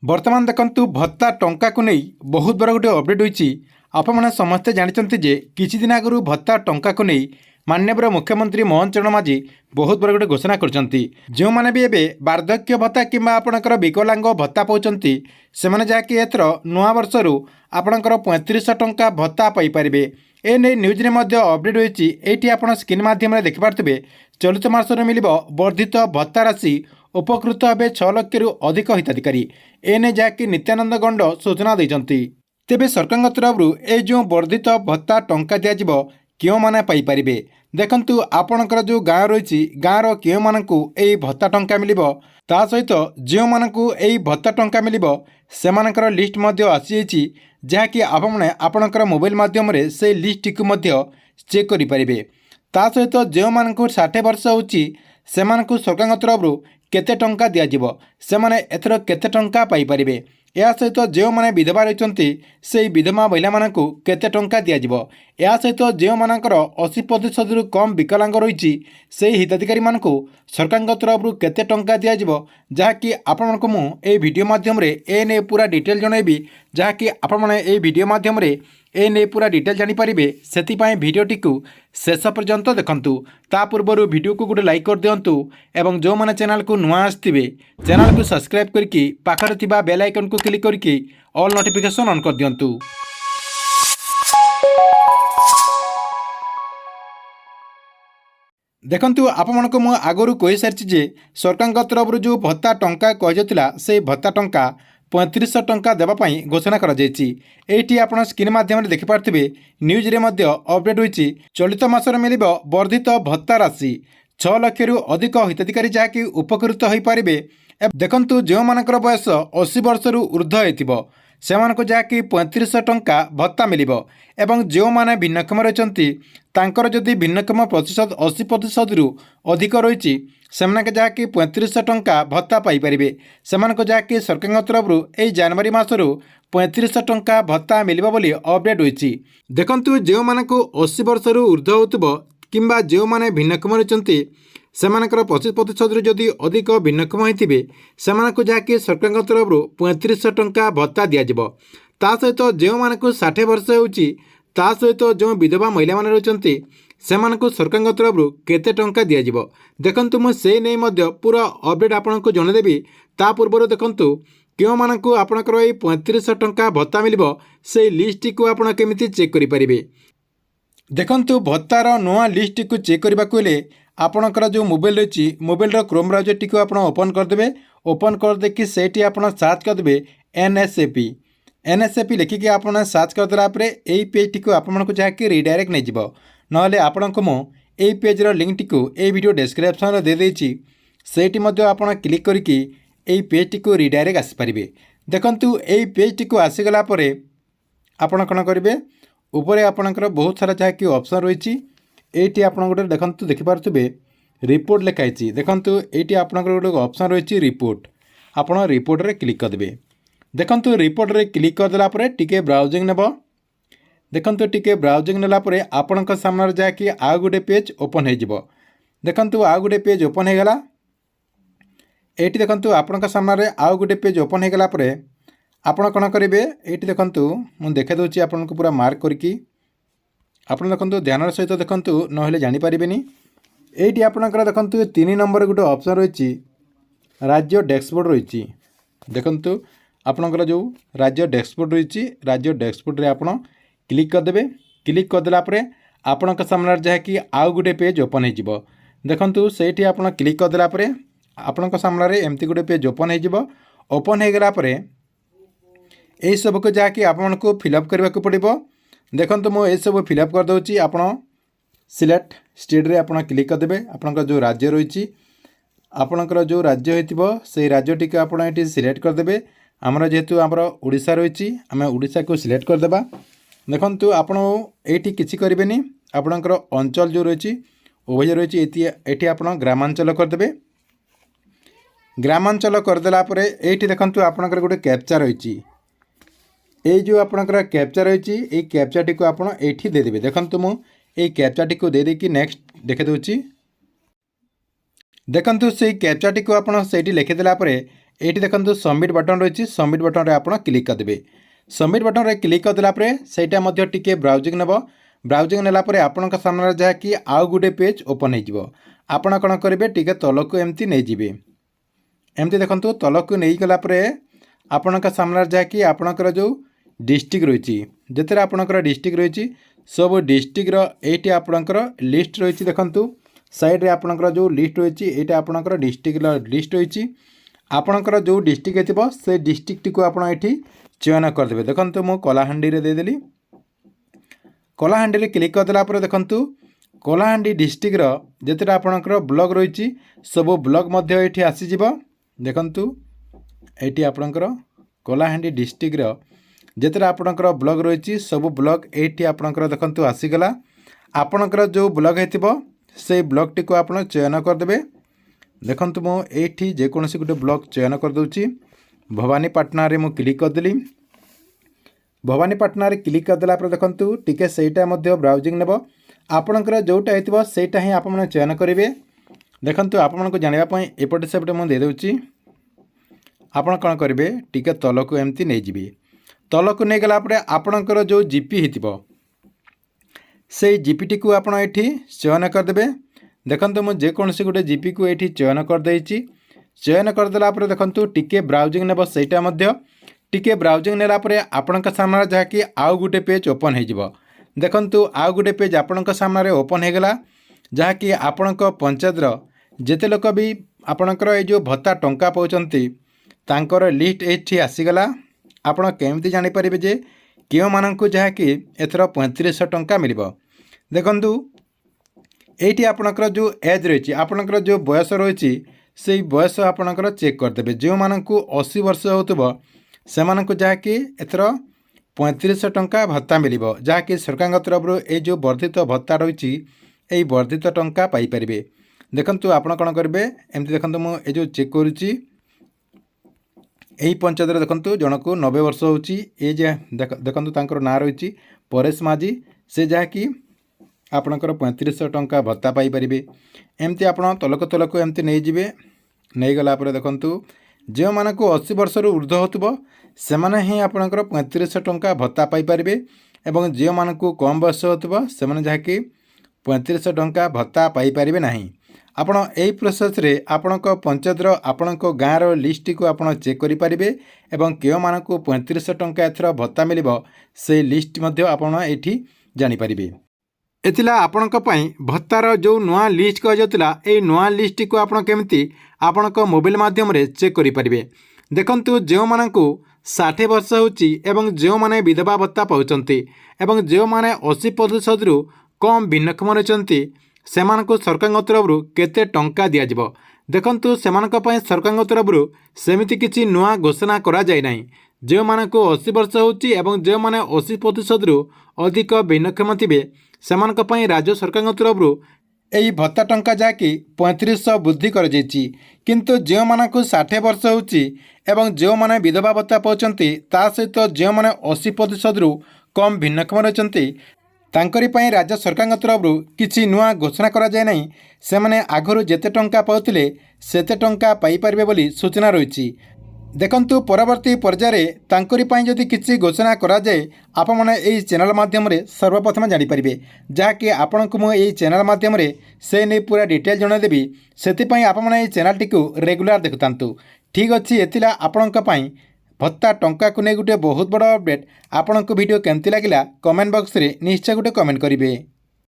बर्तमान देखंतु भत्ता टंका को नहीं बहुत बड़ा गोटे अपडेट होईची। आपने समस्ते जानते जे किछि दिन आगु भत्ता टंका को नहीं माननीय मुख्यमंत्री मोहन चरण माझी बहुत बड़ा गोटे घोषणा करछंती। जो माने भी एबे वार्धक्य भत्ता किंबा आपणकर विकलांग भत्ता पाउछंती सेमाने जाके एथर नुआ वर्षरु आपणकर 3500 टंका भत्ता पाई परिबे। ए नै न्यूज रे मध्य अपडेट होईची। एठी आपण स्क्रीन माध्यम रे देखि पारथिबे चलित मासरे मिलिबो वर्धित भत्ता राशि उपकृत हे 6 लाख रु अधिक हिताधिकारी। एने जहाँकि नित्यानंद गंड सूचना देते तेबे सरकार तरफ ए जो वर्धित भत्ता टंका दिज्व क्यों माने पाई परिबे। देखंतु आपणकर जो गाँव रही गाँवर क्यों मानकु एई भत्ता टंका मिलिबो ता सहित जो मानकु एई भत्ता टंका मिलिबो सेमानकर लिस्ट मध्य आसी जहाँकि आपने आपणकर मोबाइल माध्यम रे से लिस्ट टिकु मध्य चेक करि परिबे। ता सहित जो मानकु 60 वर्ष होची सेमानकु सरकार तरफ केते टंका दिज्व सेमाने एथर केते टंका पाई परिबे। या सहित जो माने विधवा रही से विधवा महिला मानकु केते टंका दिज्व। या सहित जो मानकर 80% रु कम विकलांग रही से हिताधिकारी मानकु सरकार तरफ केते टंका दिज्व जहाँकि आपको मु ए वीडियो माध्यम रे ए ने पूरा डिटेल जनइबी जहाँकि आपने ए वीडियो माध्यम रे ए ने पूरा डिटेल जानीपारे से भिडटी को शेष पर्यंत देखंतु। ता पूर्व वीडियो को गोटे लाइक कर दिंतु एवं जो मैंने चैनल को नुआ आसथिबे चैनल को सब्सक्राइब करके पाखरे थिबा बेल आइकन को क्लिक करके ऑल नोटिफिकेशन ऑन कर दिंतु। देखंतु आपमनको मु आगरु कहि सारछि जे सरकार तरफ जो भत्ता टंका कहजतिला से भत्ता टंका 3500 टंका देवाई घोषणा कर आपड़ स्क्रीन माध्यम देखि पार्थिबे न्यूज रे मध्य अपडेट होईची। चलित मासरे मिलिबो वर्धित भत्ता राशि 6 लाख रु अधिक हिताधिकारी जहाँकि उपकृत हो पारे। देखंतु जो मानकर बयस 80 वर्ष रु ऊर्ध्व होइतिबो सेमानको जहाँकि 3500 टंका भत्ता मिलिबो एवं जो माने भिन्नक्षम रहिसंती तांकर जदि भिन्नक्षम प्रतिशत 80% रु अधिक रही सेमानके जहाँकि 3500 टंका भत्ता पाई परिबे। सेमानको जहाँकि सरकार तरफ एई जनवरी मासरु 3500 टंका भत्ता मिलिबो बोली अपडेट होईची। देखंतु जो मानकु 80 वर्ष रु ऊर्ध्व होतबो किंबा जो माने भिन्नक्षम रहिसंती सेमानकर 25% रु जदि अधिक भिन्नक्षम होइतिबे सेमानकु जहाँकि सरकार तरफ 3500 टंका भत्ता दिज्व। ता सहित जो मानकु 60 वर्ष होउची ता सहित जो विधवा महिला माने रहिसंती सेमानकु सरकार तरफ केते टंका दिज्व। देखंतु मु से नै मध्य पूरा अपडेट आपनको जणदेबी। ता पूर्व देखंतु क्यों मानकु आपनकर ए 3500 टंका भत्ता मिलिबो से लिस्ट को आपण केमिति चेक करि परिबे। देखंतु भत्तार नुआ लिस्ट को चेक करबा कोले आपणकर जो मोबाइल रही मोबाइल क्रोम ब्राउजर टी आप ओपन करदे। ओपन कर देखिए सेठी आप सर्च करदे एनएसएपी लिखिकी आप सर्च करदेला यही पेज टी आपको जहाँकि रिडायरेक्ट नहीं जीव नहले आपण को मु एई पेजर लिंक टी ए वीडियो डिस्क्रिप्शन दे देछि सेठी मध्य आपण क्लिक करके एई पेज टी रिडायरेक्ट आसीपारे। देखंतु एई पेज टी आसीगला परे आपण कौन करेंगे उपरे आपणकर बहुत सारा जहाँकि ऑप्शन रही ये आप गोटे देखते देखिपे रिपोर्ट लिखाई। देखंतु ये आपणकर गोटे ऑप्शन रही रिपोर्ट आप रिपोर्ट रे क्लिक करदे। देखंतु रिपोर्ट रे क्लिक करदेला टिके ब्राउजिंग नेब। देखंतु टिके ब्राउजिंग नेला आपणक सामने जहाँकि आउ गोटे पेज ओपन हो। देखंतु आउ गोटे पेज ओपन हो गला। एटी देखंतु आपणक सामने आउ गोटे पेज ओपन हो गला आपण कौन करेंगे ये देखंतु मुझे देखा दूसरी आपन को पूरा मार्क करके आप देखो ध्यान सहित देखंतु नहले जानी पारिबेनी। एटी आपणकर देखंतु 3 नंबर गोटे ऑप्शन रही राज्य डैशबोर्ड रही। देखंतु आपणकर जो राज्य डैशबोर्ड रही राज्य डैशबोर्ड रे आपण क्लिक करदे। क्लिक करदेला आपण सामने जहाँकि आउ गोटे पेज ओपन हो। देखंतु सेठी आपण क्लिक करदेला आपण सामने एमती गोटे पेज ओपन हो। ओपन हो गला यही सब को जहाँकि आपको फिलअप करने को पड़ो। देखो मुझे सब फिलअप कर दूँगी। आप सिलेक्ट स्टेट रे आप क्लिक करदे। आपंकर जो राज्य रही आपंकर जो राज्य हो से राज्य टी आप सिलेक्ट करदे। आमर जेहेतु आमर ओडिशा रही आम ओडिशा को सिलेक्ट करदेबा। देखंतु आपण एठी किछि करेंगे आपणकर अंचल जो रही उभय रही ये आप ग्रामांचल करदे। ग्रामांचल करदेला ये देखंतु आपणकर गोटे कैप्चा रही ये जो आपणकर कैप्चा रही ये कैप्चा टी आप देदेवे। देखंतु मु ये कैप्चा टी देदेकी नेक्स्ट देखे दूची। देखंतु से कैप्चा टी आप लिखिदेला ये देखो सबमिट बटन रही सबमिट बटन रे आप क्लिक करदे। सबमिट बटन रे क्लिक करदेला सहीटा टिके ब्राउजिंग नेब। ब्राउजिंग नेला आपण सामने जहाँकि आउ गोटे पेज ओपन हो आपण कौन करेंगे टिके तलक एमती नहीं जीवे। एमती देखो तलक नहीं गलापर आपण सामने जहाँकि आपणकर जो डिस्ट्रिक्ट रही जिते आपणकर डिस्ट्रिक्ट रही सब डिस्ट्रिक्टर ये आपणकर लिस्ट रही देखु साइड रे आपणकर जो लिस्ट रही ये आपणकर डिस्ट्रिक्ट लिस्ट रही आपणकर जो डिस्ट्रिक्ट थी से डिस्ट्रिक्ट को आप चयन करदे। देखो मु कलाहांडी रे देदेली कलाहांडी क्लिक करदेला देखु कलाहांडी डिस्ट्रिक्टर जितेटा आपणकर ब्लॉक रही सब ब्लॉक ये आसीज। देखु ये आपणकर कलाहांडी डिस्ट्रिक्टर जितेटा आपणकर ब्लॉक रही सब ब्लॉक ये आपणकर देखु आसीगला। आपणकर जो ब्लॉक होइतिबो से ब्लॉक टी को आप चयन करदे। देखु मुझे जेकोसी गोटे ब्लॉक चयन करदे। भवानीपाटना रे मु क्लिक करदेली। भवानीपाटना रे क्लिक करदेला देखु टिके सहीटा ब्राउजिंग नेब। आपणकर जोटा होइतिबो सेटा ही आप चयन करेंगे। देखु आपको जानापी एपटे सेपटे मुझे देदे आपण कौन करेंगे टिके तलक एमती नहीं जीवे। तलक नहीं गलापर आपणकर जो जीपी होइतिबो से जीपी टी को आप चयन करदे। देखो मुझे जेकोसी गोटे जीपी को ये चयन करदे। चयन करदेला देखु टिके ब्राउजिंग नेब सहीटा टिके ब्राउजिंग नेलापर आपण सामने जहाँकि आउ गोटे पेज ओपन हो। देखु आउ गोटे पेज आपण सामने ओपन होगला जहाँकि आपण पंचायतर जिते लोक भी आपणकर ये जो भत्ता टंका पाँच तांकर लिस्ट ये आसीगला। आपण केमती जानीपर जे क्यों मानक जहाँकि एथर 3500 टंका मिल। देखु ये आपणकर जो एज रही आपणकर जो बयस रही से बयस आपणकर चेक करदे। जो मानक 80 वर्ष होतबो से मानक जहाँकि एथर 3500 टंका भत्ता मिल जहाँकि सरकार तरफ ये जो वर्धित भत्ता रही यही वर्धित टंका पाइपर। देखु आप कौन करेंगे एमती देखो मुझे जो चेक करुच्ची यही पंचायत देखु जनक 90 वर्ष होची देखु तांकर ना रही परेश माझी से जहाँकि आपणकर 3500 टंका भत्ता पाइपर। एमती आप तलक तलक एमती नहीं जीवे। नहीं गलापर देखु जो मानक 80 वर्ष ऊर्ध्व होतबो से माने ही आपणकर 3500 टंका भत्ता पाइपर। एवं जो मानक कम बयस होतबो से माने जहाँकि 3500 टंका भत्ता पाइपर नहीं। आपण यही प्रोसेस रे आपणक पंचायतर आपणक गाँवर लिस्ट को आप चेक करेंगे एवं क्यों मानक 3500 टंका एथर भत्ता मिल से लिस्ट आपड़ ये जानीपर। एथिला आपणक भत्तार जो नुआ लिस्ट कहुला ये नुआ लिस्ट को आप केमती आपणक मोबाइल माध्यम रे चेक करेंगे। देखु जो मानक 60 वर्ष होची जो माने विधवा भत्ता पाउचंती एवं जो माने 80% रु कम भिन्नक्षम रही से सरकार तरफ केते टंका दिज्व। देखु से सरकार तरफ सेमिति किसी नुआ घोषणा करा जाय नाही। जो मानक 80 वर्ष होची जो माने 80% रु अधिक भिन्नक्षम थे से राज्य सरकार तरफ यही भत्ता टंका जहाँकि 3500 वृद्धि कर किंतु जो मानक 60 वर्ष होची जो माने विधवा भत्ता पाउचंती ता सहित जो माने 80% रु कम भिन्नक्षम रही तांकरी पई राज्य सरकार तरफ किसी नुआ घोषणा करा जाय नाही। से माने आगरू जेते टंका पाउथिले सेते टंका पाई परिबे बोली सूचना रही। देखंतु परवर्ती पर्याय तांकरी पई जदि किसी घोषणा करा जाय आप माने एई चैनल माध्यम रे सर्वप्रथम जानि परिबे जहाँकि आपनकु मु एई चैनल माध्यम रे से नै पूरा डिटेल जणा देबी। सेति पई आप माने एई चैनल टिकु रेगुलर देखुतांतु। ठीक अछि एतिला आपनक पई भत्ता टंका को नहीं गोटे बहुत बड़ अपडेट। आपनक वीडियो केमती लगिला कमेंट बॉक्स रे निश्चय गोटे कमेंट करेंगे।